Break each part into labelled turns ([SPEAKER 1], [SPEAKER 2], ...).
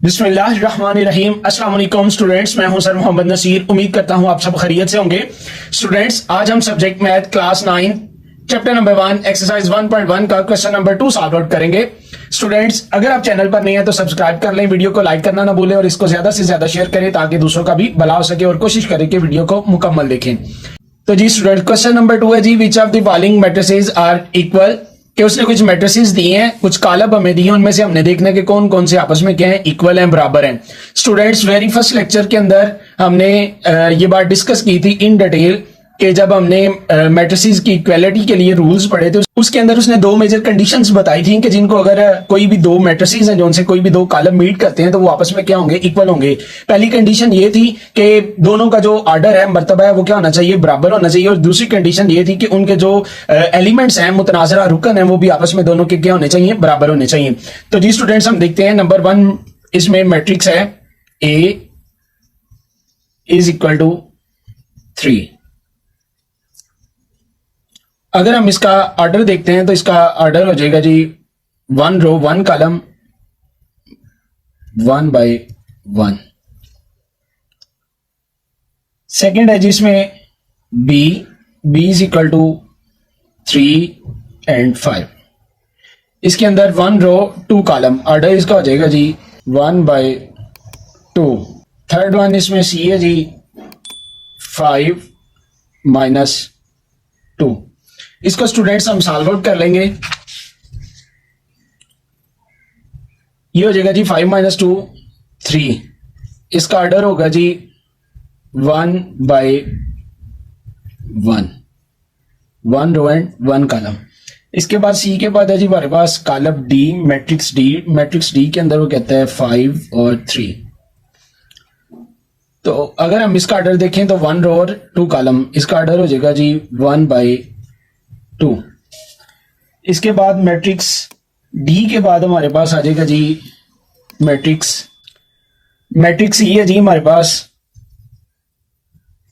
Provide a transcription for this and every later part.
[SPEAKER 1] बिस्मिल्लाहिर्रहमानिर्रहीम। अस्सलाम वालेकुम स्टूडेंट्स, मैं हूं सर मोहम्मद नसीर। उम्मीद करता हूं आप सब खैरियत से होंगे। स्टूडेंट्स, आज हम subject math class 9 chapter number 1 exercise 1.1 का क्वेश्चन नंबर 2 सॉल्व आउट करेंगे। स्टूडेंट्स, अगर आप चैनल पर नए हैं तो सब्सक्राइब कर लें, वीडियो को लाइक करना ना भूलें और इसको ज्यादा से ज्यादा शेयर करें ताकि दूसरों का भी भला हो सके और कोशिश करें कि वीडियो को मुकम्मल देखें। तो जी स्टूडेंट, क्वेश्चन नंबर 2 है जी, which of the following matrices are equal. कि उसने कुछ मैट्रिसेस दिए हैं, कुछ कॉलम हमें दिए, उनमें से हमने देखना है कि कौन कौन से आपस में क्या है, इक्वल हैं, बराबर हैं। स्टूडेंट्स, वेरी फर्स्ट लेक्चर के अंदर हमने ये बात डिस्कस की थी इन डिटेल कि जब हमने मैट्रिसेस की इक्वालिटी के लिए रूल्स पढ़े थे, उसके अंदर उसने दो मेजर कंडीशंस बताई थी कि जिनको अगर कोई भी दो मैट्रिसेस हैं, जो उनसे कोई भी दो कॉलम मीट करते हैं तो वो आपस में क्या होंगे, इक्वल होंगे। पहली कंडीशन ये थी कि दोनों का जो ऑर्डर है, मर्तबा है, वो क्या होना चाहिए, बराबर होना चाहिए। और दूसरी कंडीशन ये थी कि उनके जो एलिमेंट्स हैं, मुतनाज़रा रुकन है, वो भी आपस में दोनों के क्या होने चाहिए, बराबर होने चाहिए। तो जी स्टूडेंट्स, हम देखते हैं नंबर 1 इसमें मैट्रिक्स है A इज इक्वल टू 3। अगर हम इसका ऑर्डर देखते हैं तो इसका ऑर्डर हो जाएगा जी 1 रो 1 कॉलम 1/1। सेकेंड है जिसमें b is equal to 3 and 5। इसके अंदर 1 रो 2 कॉलम, ऑर्डर इसका हो जाएगा जी 1/2। थर्ड वन इसमें सी है जी 5-2। इसको स्टूडेंट्स हम सॉल्व आउट कर लेंगे। ये हो जाएगा जी 5-2 3। इसका ऑर्डर होगा जी 1/1, 1 रो एंड 1 कॉलम। इसके बाद सी के बाद है जी हमारे पास column D, matrix D. Matrix D के अंदर वो कहता है 5 और 3। तो अगर हम इसका ऑर्डर देखें तो 1 रो और 2 कॉलम, इसका ऑर्डर हो जाएगा जी 1/2। इसके बाद मैट्रिक्स डी के बाद हमारे पास आ जाएगा जी मैट्रिक्स ई है जी हमारे पास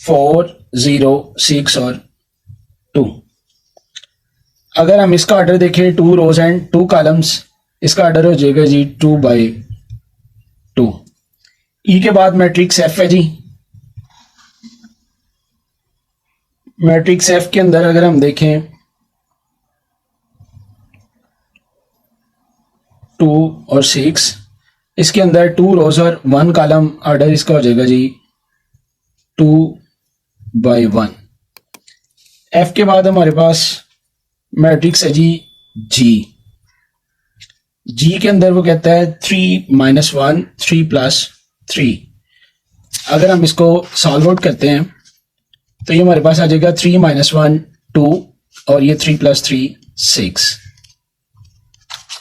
[SPEAKER 1] 4 0 6 और 2। अगर हम इसका ऑर्डर देखें 2 रोज एंड 2 कॉलम्स, इसका ऑर्डर हो जाएगा जी 2/2। ई के बाद मैट्रिक्स एफ है जी। मैट्रिक्स एफ के अंदर अगर हम देखें 2 और 6, इसके अंदर 2 रोज और 1 कॉलम, ऑर्डर इसका हो जाएगा जी 2/1। एफ के बाद हमारे पास मैट्रिक्स है जी जी के अंदर वो कहता है 3-1 3+3। अगर हम इसको सॉल्व आउट करते हैं तो ये हमारे पास आ जाएगा 3-1 2 और ये 3+3 6।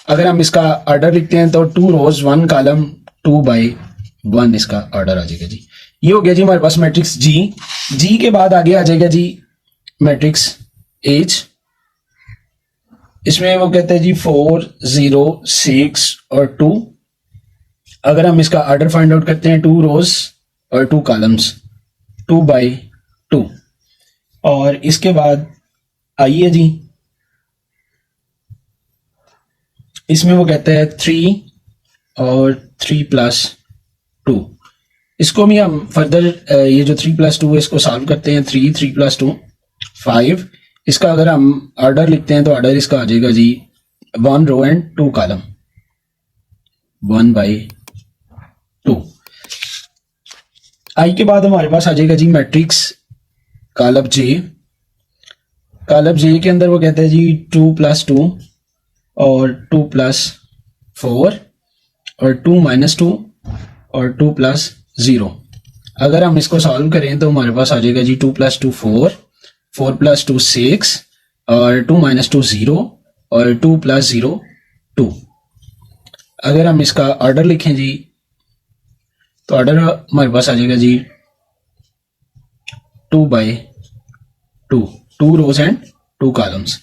[SPEAKER 1] अगर हम इसका ऑर्डर लिखते हैं तो 2 रोज 1 कॉलम 2/1 इसका ऑर्डर आ जाएगा जी। ये हो गया जी हमारे पास मैट्रिक्स जी के बाद आगे आ जाएगा जी मैट्रिक्स एच। इसमें वो कहते हैं जी 4 0 6 और 2। अगर हम इसका ऑर्डर फाइंड आउट करते हैं 2 रोज और 2 कॉलम्स 2/2। और इसके बाद आइए जी, इसमें वो कहते हैं 3 और 3+2। इसको भी हम फर्दर ये जो 3+2 है इसको सॉल्व करते हैं। 3+2 5। इसका अगर हम ऑर्डर लिखते हैं तो ऑर्डर इसका आ जाएगा जी 1 रो एंड 2 कॉलम 1/2। आई के बाद हमारे पास आ जाएगा जी मैट्रिक्स कॉलम जे के अंदर वो कहते हैं जी 2+2 और 2+4 और 2-2 और 2+0। अगर हम इसको सॉल्व करें तो हमारे पास आ जाएगा जी 2+2 4, 4+2 6 और 2-2 0 और 2+0 2। अगर हम इसका ऑर्डर लिखें जी तो ऑर्डर हमारे पास आ जाएगा जी 2/2, 2 रोज एंड 2 कॉलम्स।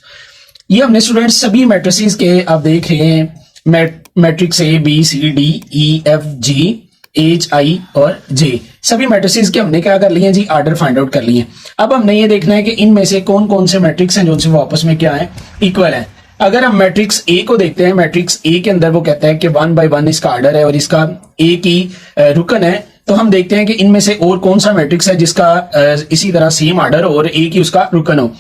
[SPEAKER 1] ये हमने स्टूडेंट्स सभी मैट्रिसेस के आप देख रहे हैं, matrix A B C D E F G H I और जे, सभी मैट्रिसेस के हमने क्या कर लिए हैं जी, ऑर्डर फाइंड आउट कर लिए हैं। अब हमने ये देखना है कि इनमें से कौन कौन से मैट्रिक्स हैं जो उनसे वो आपस में क्या है, इक्वल है। अगर हम मैट्रिक्स ए को देखते हैं, मैट्रिक्स ए के अंदर वो कहता है कि 1/1 इसका आर्डर है और इसका ए की रुकन है। तो हम देखते हैं कि इनमें से और कौन सा मैट्रिक्स है जिसका इसी तरह सेम आर्डर हो और ए की उसका रुकन हो।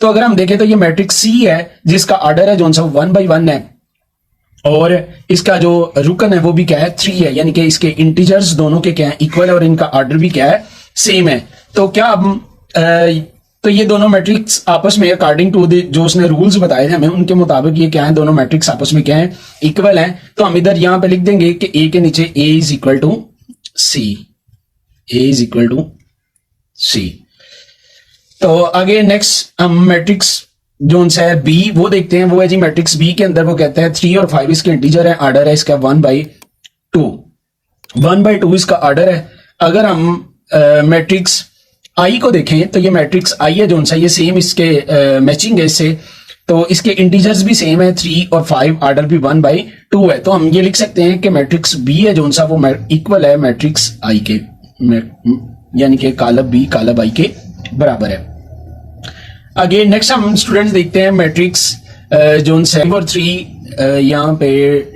[SPEAKER 1] तो अगर हम देखें तो ये मैट्रिक्स सी है जिसका आर्डर है जो सा 1/1 है और इसका जो रुकन है वो भी क्या है 3 है, यानी कि इसके इंटीजर्स दोनों के क्या है इक्वल है और इनका आर्डर भी क्या है सेम है। तो क्या अब तो ये दोनों मैट्रिक्स आपस में अकॉर्डिंग टू जो उसने रूल्स बताए थे हमें उनके मुताबिक ये क्या है, दोनों मैट्रिक्स आपस में क्या है इक्वल है। तो हम इधर यहां पे लिख देंगे कि ए के नीचे A is equal to C, A is equal to C. तो आगे नेक्स्ट हम मैट्रिक्स जो है बी वो देखते हैं। वो है जी मैट्रिक्स बी के अंदर वो कहता है 3 और 5 इसके इंटीजर है, आर्डर है इसका 1/2, 1/2 इसका आर्डर है। अगर हम मैट्रिक्स आई को देखें तो ये मैट्रिक्स आई है जो सा ये सेम इसके मैचिंग है इससे, तो इसके इंटीजर्स भी सेम है 3 और 5, आर्डर भी 1/2 है। तो हम ये लिख सकते हैं कि मैट्रिक्स बी है जो सा वो इक्वल है मैट्रिक्स आई के, यानी कि कॉलम बी कॉलम आई के बराबर है। आगे नेक्स्ट हम स्टूडेंट्स देखते हैं मैट्रिक्स जो 7 और 3, यहाँ पे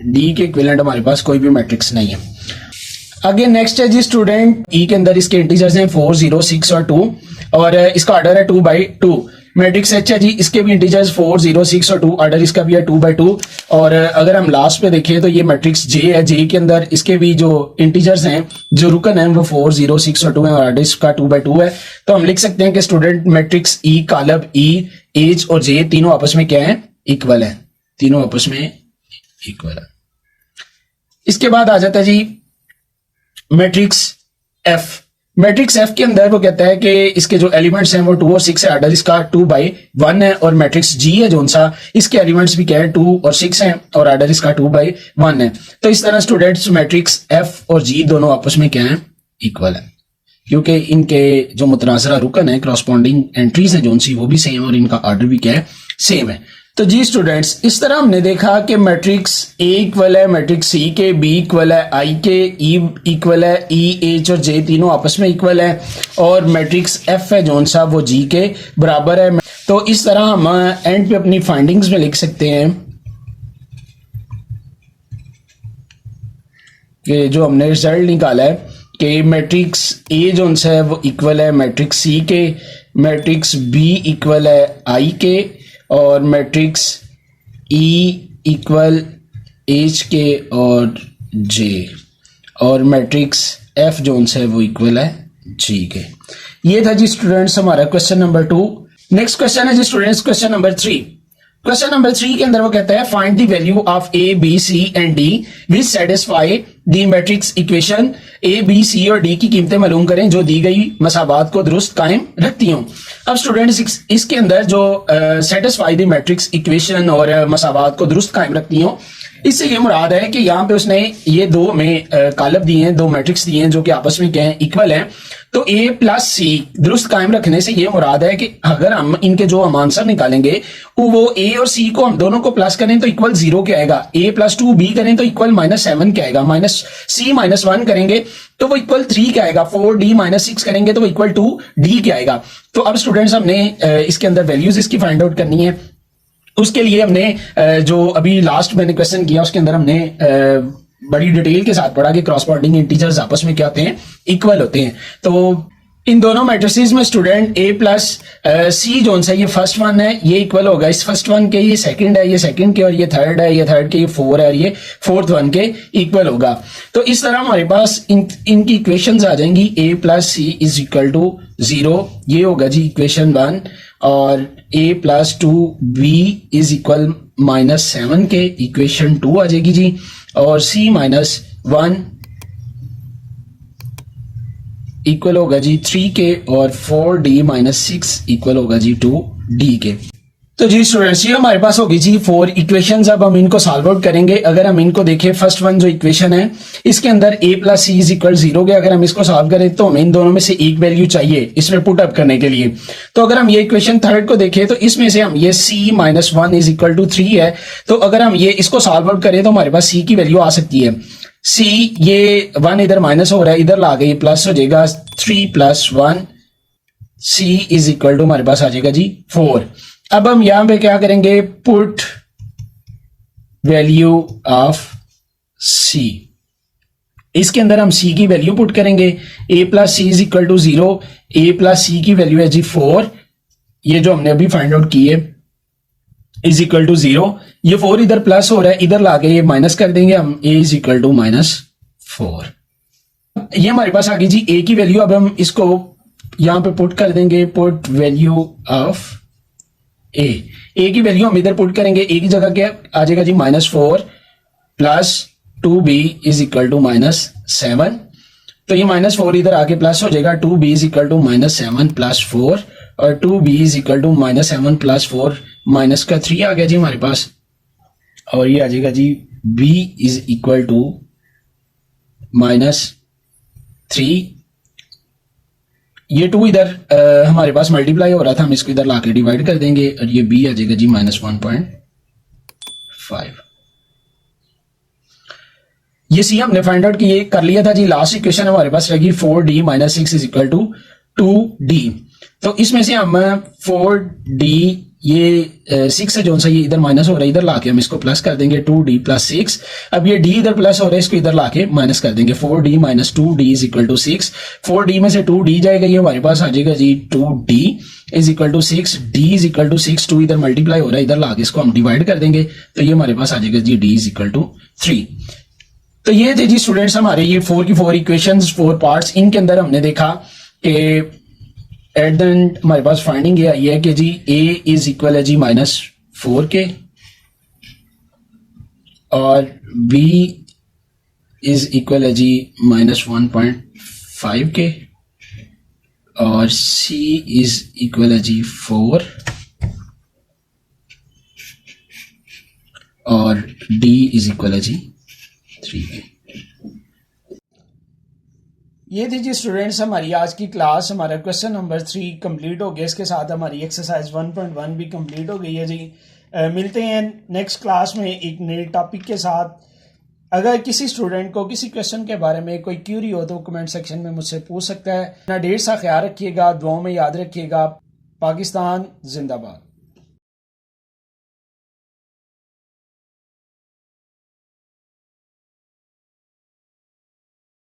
[SPEAKER 1] डी के इक्विवेलेंट हमारे पास कोई भी मैट्रिक्स नहीं है। आगे नेक्स्ट है जी स्टूडेंट ई के अंदर इसके इंटीजर्स हैं 4, 0, 6 और 2 और इसका आर्डर है 2/2। मैट्रिक्स एच है जी, इसके भी इंटीजर्स 4, 0, 6 और 2, आर्डर इसका भी है 2/2। और अगर हम लास्ट पे देखें तो ये मैट्रिक्स जे है, जे के अंदर इसके भी जो इंटीजर्स हैं जो रुकन है वो 4, 0, 6 और 2 है और आर्डर इसका 2/2 है। तो हम लिख सकते हैं कि स्टूडेंट मैट्रिक्स ई कॉलम ई एच और जे तीनों आपस में क्या है इक्वल है, तीनों आपस में इक्वल है। इसके बाद आ जाता है जी मैट्रिक्स एफ। मैट्रिक्स एफ के अंदर वो कहता है कि इसके जो एलिमेंट्स हैं वो 2 और 6 है, आर्डर इसका 2/1 है। और मैट्रिक्स जी है जो सा इसके एलिमेंट्स भी क्या है 2 और 6 हैं और आर्डर इसका 2/1 है। तो इस तरह स्टूडेंट्स मैट्रिक्स एफ और जी दोनों आपस में क्या है इक्वल है, क्योंकि इनके जो मुतनाज़रा रुकन है क्रॉसपॉन्डिंग एंट्रीज है जो सी वो भी सेम और इनका आर्डर भी क्या है सेम है। तो जी स्टूडेंट्स इस तरह हमने देखा कि मैट्रिक्स ए इक्वल है मैट्रिक्स सी के, बी इक्वल है आई के, ई इक्वल है ई एच और जे तीनों आपस में इक्वल है और मैट्रिक्स एफ है जो सा वो जी के बराबर है। तो इस तरह हम एंड पे अपनी फाइंडिंग्स में लिख सकते हैं कि जो हमने रिजल्ट निकाला है कि मैट्रिक्स ए जो है वो इक्वल है मैट्रिक्स सी के, मैट्रिक्स बी इक्वल है आई के और मैट्रिक्स ई इक्वल एच के और जे और मैट्रिक्स एफ जो है वो इक्वल है जी के। ये था जी स्टूडेंट्स हमारा क्वेश्चन नंबर 2। नेक्स्ट क्वेश्चन है जी students question number 3। Question number 3 के अंदर वो कहता है find the value of A B C and D which satisfy the matrix equation. A B C और डी की कीमतें मालूम करें जो दी गई मसाबात को दुरुस्त कायम रखती हों। अब स्टूडेंट्स इसके अंदर जो सेटिस्फाई द मैट्रिक्स इक्वेशन और मसाबात को दुरुस्त कायम रखती हों, इससे ये मुराद है कि यहाँ पे उसने ये दो में कॉलम दिए हैं, दो मैट्रिक्स दिए हैं जो कि आपस में क्या है इक्वल हैं। तो ए प्लस सी दुरुस्त कायम रखने से ये मुराद है कि अगर हम इनके जो हम आंसर निकालेंगे वो ए और सी को हम दोनों को प्लस करें तो इक्वल 0 के आएगा, ए प्लस 2 करें तो इक्वल -7 के आएगा, माइनस सी -1 करेंगे तो वो इक्वल 3 के आएगा, 4d -6 करेंगे तो वो इक्वल 2d के आएगा। तो अब स्टूडेंट्स हमने इसके अंदर वैल्यूज इसकी फाइंड आउट करनी है। उसके लिए हमने जो अभी लास्ट मैंने क्वेश्चन किया उसके अंदर हमने बड़ी डिटेल के साथ पढ़ा कि क्रॉसपॉन्डिंग इंटीजर्स आपस में क्या होते हैं इक्वल होते हैं। तो इन दोनों मैट्रिसेस में स्टूडेंट ए प्लस सी जो है ये फर्स्ट वन है, ये इक्वल होगा इस फर्स्ट वन के, ये सेकंड है ये सेकंड के, और ये थर्ड है ये थर्ड के, ये 4 है और ये फोर्थ वन के इक्वल होगा। तो इस तरह हमारे पास इनकी इक्वेशंस आ जाएंगी। A plus C is equal to 0, ये होगा जी इक्वेशन 1, और a plus 2b is equal -7 के इक्वेशन 2 आ जाएगी जी, और c -1 इक्वल होगा जी 3 के, और 4d -6 इक्वल होगा जी 2d के। तो जी स्टूडेंट्स ये हमारे पास होगी जी 4 इक्वेशंस। अब हम इनको सॉल्व आउट करेंगे। अगर हम इनको देखें फर्स्ट वन जो इक्वेशन है इसके अंदर a plus C is equal 0 के, अगर हम इसको सॉल्व करें तो हमें इन दोनों में से एक वैल्यू चाहिए इसमें पुट अप करने के लिए। तो अगर हम ये इक्वेशन थर्ड को देखें तो इसमें से हम ये c -1 इज इक्वल टू 3 है, तो अगर हम ये इसको सॉल्व आउट करें तो हमारे पास c की वैल्यू आ सकती है। c ये 1 इधर माइनस हो रहा है, इधर ला गई प्लस हो जाएगा 3 + 1, c इज इक्वल टू हमारे पास आ जाएगा जी 4। अब हम यहां पे क्या करेंगे, पुट वैल्यू ऑफ सी। इसके अंदर हम सी की वैल्यू पुट करेंगे, a plus C is equal to 0। A plus C की वैल्यू है जी 4, ये जो हमने अभी फाइंड आउट की है, इज इक्वल टू 0। ये 4 इधर प्लस हो रहा है, इधर लाके ये माइनस कर देंगे हम, a इज इक्वल टू -4। ये हमारे पास आ गई जी a की वैल्यू। अब हम इसको यहां पे पुट कर देंगे, put value of a। a की वैल्यू हम इधर पुट करेंगे, a की जगह क्या आ जाएगा जी -4 plus 2b is equal to -7। तो ये -4 इधर आके प्लस हो जाएगा, 2b is equal to -7 plus 4, और 2b is equal to -7 plus 4, minus का 3 आ गया जी हमारे पास। और ये आ जाएगा जी b इज इक्वल टू -3। ये 2 इधर हमारे पास मल्टीप्लाई हो रहा था, हम इसको इधर लाके डिवाइड कर देंगे, और ये b आ जाएगा जी -1.5। ये सी हमने फाइंड आउट किए कर लिया था जी। लास्ट इक्वेशन हमारे पास रहेगी 4d - 6 is equal to 2d। तो इसमें से हम 4d, ये 6 है जो सा ये इधर माइनस हो रहा है, इधर लाके हम इसको प्लस कर देंगे, 2d प्लस 6। अब ये d इधर प्लस हो रहा है, इसको इधर लाके माइनस कर देंगे, 4d minus 2d is equal to 6। 4d में से 2d जाएगा, ये हमारे पास आ जाएगा जी 2d is equal to 6। d is equal to 6, 2 इधर मल्टीप्लाई हो रहा है, इधर लाके इसको हम डिवाइड कर देंगे, तो ये हमारे पास आ जाएगा जी d इज इक्वल टू 3। तो ये थे जी स्टूडेंट्स हमारे ये 4 की 4 इक्वेशंस, 4 पार्ट्स। इनके अंदर हमने देखा कि एट द एंड हमारे पास फाइंडिंग ये आई है कि जी a इज इक्वल है जी -4 के, और b इज इक्वल है जी -1.5 के, और c इज इक्वल है जी 4, और d इज इक्वल है जी 3 के। ये थी जी स्टूडेंट्स हमारी आज की क्लास। हमारा क्वेश्चन नंबर 3 कंप्लीट हो गया, इसके साथ हमारी एक्सरसाइज 1.1 भी कंप्लीट हो गई है जी। मिलते हैं नेक्स्ट क्लास में एक नए टॉपिक के साथ। अगर किसी स्टूडेंट को किसी क्वेश्चन के बारे में कोई क्यूरी हो तो कमेंट सेक्शन में मुझसे पूछ सकता है। अपना ढेर सा ख्याल रखिएगा, दुआओं में याद रखिएगा। पाकिस्तान जिंदाबाद।